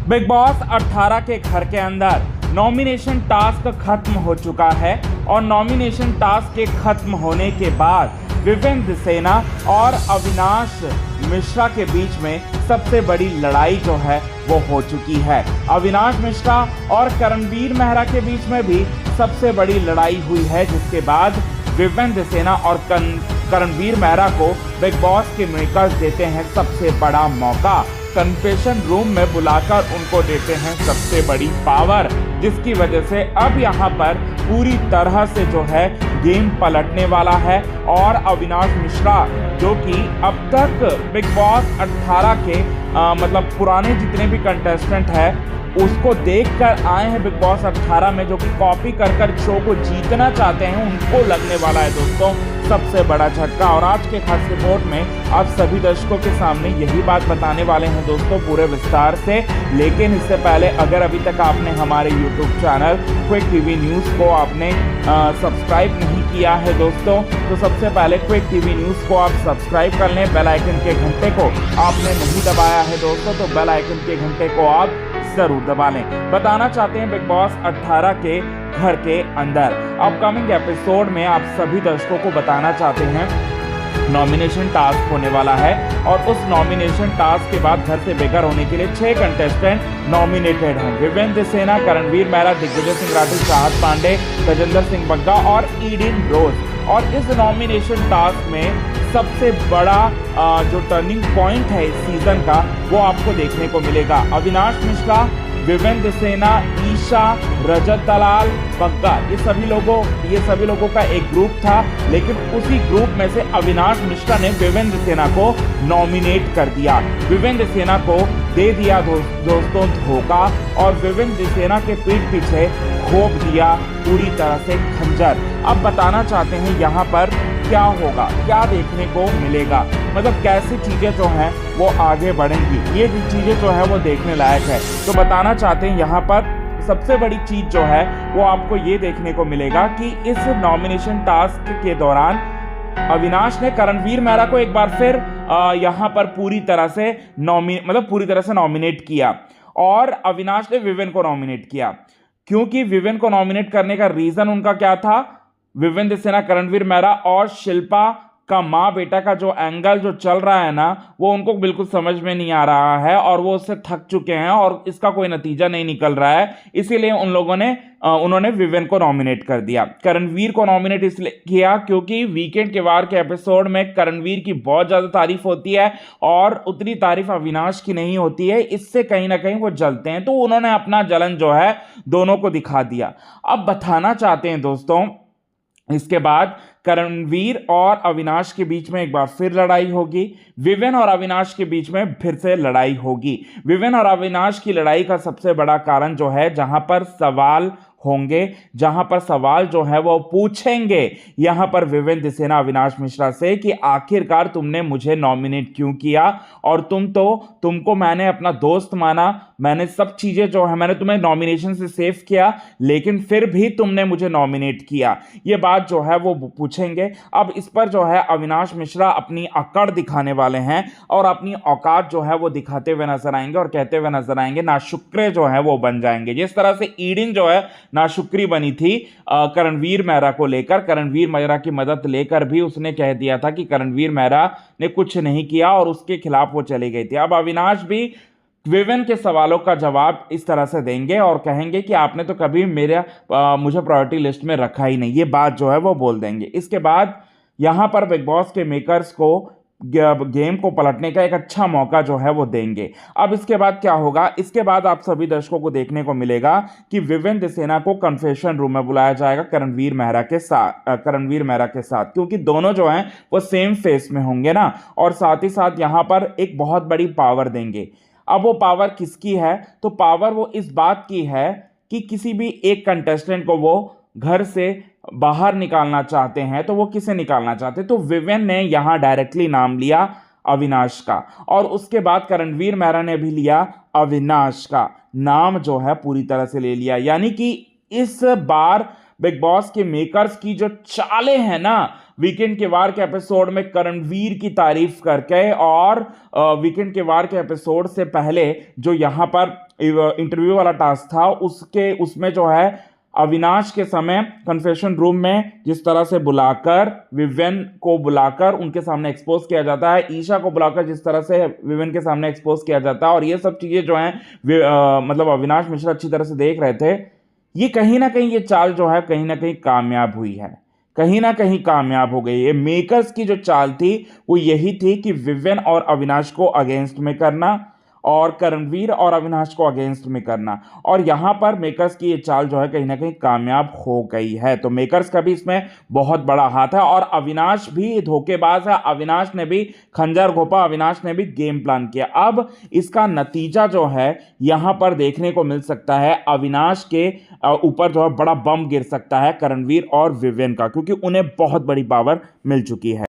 Big boss 18 के घर के अंदर नॉमिनेशन टास्क खत्म हो चुका है और नॉमिनेशन टास्क के खत्म होने के बाद विवेंद्र सेना और अविनाश मिश्रा के बीच में सबसे बड़ी लड़ाई जो है वो हो चुकी है। अविनाश मिश्रा और करणवीर मेहरा के बीच में भी सबसे बड़ी लड़ाई हुई है, जिसके बाद विवेंद्र सेना और करणवीर मेहरा को बिग बॉस के मेकर्स देते हैं सबसे बड़ा मौका। कन्फेशन रूम में बुलाकर उनको देते हैं सबसे बड़ी पावर, जिसकी वजह से अब यहाँ पर पूरी तरह से जो है गेम पलटने वाला है। और अविनाश मिश्रा जो कि अब तक बिग बॉस 18 के मतलब पुराने जितने भी कंटेस्टेंट है उसको देखकर आए हैं बिग बॉस 18 में, जो कि कॉपी कर शो को जीतना चाहते हैं, उनको लगने वाला है दोस्तों सबसे बड़ा झटका। और आज के खास रिपोर्ट में आप सभी दर्शकों के सामने यही बात बताने वाले हैं दोस्तों पूरे विस्तार से। लेकिन इससे पहले अगर अभी तक आपने हमारे YouTube channel quick TV news को आपने सब्सक्राइब नहीं किया है दोस्तों, तो सबसे पहले क्विक टीवी न्यूज़ को आप सब्सक्राइब कर लें। बेल आइकन के घंटे को आपने नहीं दबाया है दोस्तों, तो बेल आइकन के घंटे को आप जरूर दबा लें। बताना चाहते हैं बिग बॉस 18 के घर के अंदर अपकमिंग एपिसोड में आप सभी दर्शकों को बताना चाहते हैं नॉमिनेशन टास्क होने वाला है और उस नॉमिनेशन टास्क के बाद घर से बेघर होने के लिए 6 कंटेस्टेंट नॉमिनेटेड हैं। विवेंद्र सेना, करणवीर मेहरा, दिग्विजय सिंह राठी, चाहत पांडे, गजेंद्र सिंह बग्गा और ईडिन रोज। और इस नॉमिनेशन टास्क में सबसे बड़ा जो टर्निंग पॉइंट है इस सीजन का वो आपको देखने को मिलेगा। अविनाश मिश्रा, विवेंद्र सेना, ईशा, रजत दलाल, बग्गा, ये सभी लोगों का एक ग्रुप था, लेकिन उसी ग्रुप में से अविनाश मिश्रा ने विवेंद्र सेना को नॉमिनेट कर दिया। विवेंद्र सेना को दे दिया दोस्तों धोखा और विवेंद्र सेना के पीठ पीछे घोंप दिया पूरी तरह से खंजर। अब बताना चाहते हैं यहाँ पर क्या होगा, क्या देखने को मिलेगा, मतलब कैसी चीज़ें जो हैं वो आगे बढ़ेंगी, ये चीज़ें जो है वो देखने लायक है। तो बताना चाहते हैं यहाँ पर सबसे बड़ी चीज़ जो है वो आपको ये देखने को मिलेगा कि इस नॉमिनेशन टास्क के दौरान अविनाश ने करणवीर मेहरा को एक बार फिर यहाँ पर पूरी तरह से नॉमिनेट किया और अविनाश ने विवेन को नॉमिनेट किया। क्योंकि विवेन को नॉमिनेट करने का रीजन उनका क्या था, विवेंद्र सेना, करणवीर मेहरा और शिल्पा का माँ बेटा का जो एंगल जो चल रहा है ना वो उनको बिल्कुल समझ में नहीं आ रहा है और वो उससे थक चुके हैं और इसका कोई नतीजा नहीं निकल रहा है, इसीलिए उन्होंने विवेन को नॉमिनेट कर दिया। करणवीर को नॉमिनेट इसलिए किया क्योंकि वीकेंड के वार के एपिसोड में करणवीर की बहुत ज़्यादा तारीफ होती है और उतनी तारीफ अविनाश की नहीं होती है, इससे कहीं ना कहीं वो जलते हैं, तो उन्होंने अपना जलन जो है दोनों को दिखा दिया। अब बताना चाहते हैं दोस्तों इसके बाद करणवीर और अविनाश के बीच में एक बार फिर लड़ाई होगी, विवेन और अविनाश के बीच में फिर से लड़ाई होगी। विवेन और अविनाश की लड़ाई का सबसे बड़ा कारण जो है जहां पर सवाल होंगे, जहां पर सवाल जो है वो पूछेंगे यहां पर विवेंद्र सेना अविनाश मिश्रा से कि आखिरकार तुमने मुझे नॉमिनेट क्यों किया और तुमको मैंने अपना दोस्त माना, मैंने सब चीजें जो है मैंने तुम्हें नॉमिनेशन से सेव किया, लेकिन फिर भी तुमने मुझे नॉमिनेट किया, ये बात जो है वो पूछेंगे। अब इस पर जो है अविनाश मिश्रा अपनी अकड़ दिखाने वाले हैं और अपनी औकात जो है वो दिखाते हुए नजर आएंगे और कहते हुए नजर आएंगे, नाशुक्रे जो है वो बन जाएंगे। जिस तरह से ईडिन जो है नाशुक्री बनी थी करणवीर मेहरा को लेकर, करणवीर मेहरा की मदद लेकर भी उसने कह दिया था कि करणवीर मेहरा ने कुछ नहीं किया और उसके खिलाफ वो चली गई थी। अब अविनाश भी विवेन के सवालों का जवाब इस तरह से देंगे और कहेंगे कि आपने तो कभी मुझे प्रायोरिटी लिस्ट में रखा ही नहीं, ये बात जो है वो बोल देंगे। इसके बाद यहां पर बिग बॉस के मेकर्स को गेम को पलटने का एक अच्छा मौका जो है वो देंगे। अब इसके बाद क्या होगा, इसके बाद आप सभी दर्शकों को देखने को मिलेगा कि विवेंद्र सेना को कन्फेशन रूम में बुलाया जाएगा करणवीर मेहरा के साथ, क्योंकि दोनों जो हैं वो सेम फेस में होंगे ना, और साथ ही साथ यहाँ पर एक बहुत बड़ी पावर देंगे। अब वो पावर किसकी है, तो पावर वो इस बात की है कि किसी भी एक कंटेस्टेंट को वो घर से बाहर निकालना चाहते हैं, तो वो किसे निकालना चाहते हैं, तो विवेन ने यहां डायरेक्टली नाम लिया अविनाश का और उसके बाद करणवीर मेहरा ने भी लिया अविनाश का नाम जो है पूरी तरह से ले लिया। यानी कि इस बार बिग बॉस के मेकर्स की जो चालें हैं ना वीकेंड के वार के एपिसोड में करणवीर की तारीफ करके, और वीकेंड के वार के एपिसोड से पहले जो यहाँ पर इंटरव्यू वाला टास्क था उसमें जो है अविनाश के समय कन्फेशन रूम में जिस तरह से बुलाकर विवेन को बुलाकर उनके सामने एक्सपोज किया जाता है, ईशा को बुलाकर जिस तरह से विवेन के सामने एक्सपोज किया जाता है, और ये सब चीजें जो हैं मतलब अविनाश मिश्रा अच्छी तरह से देख रहे थे। ये कहीं ना कहीं ये चाल जो है कहीं ना कहीं कामयाब हुई है, कहीं ना कहीं कामयाब हो गई। ये मेकर्स की जो चाल थी वो यही थी कि विवेन और अविनाश को अगेंस्ट में करना और करणवीर और अविनाश को अगेंस्ट में करना, और यहां पर मेकर्स की ये चाल जो है कहीं ना कहीं कामयाब हो गई है। तो मेकर्स का भी इसमें बहुत बड़ा हाथ है, और अविनाश भी धोखेबाज है, अविनाश ने भी खंजर घोंपा, अविनाश ने भी गेम प्लान किया। अब इसका नतीजा जो है यहां पर देखने को मिल सकता है, अविनाश के ऊपर जो है बड़ा बम गिर सकता है करणवीर और विवेन का, क्योंकि उन्हें बहुत बड़ी पावर मिल चुकी है।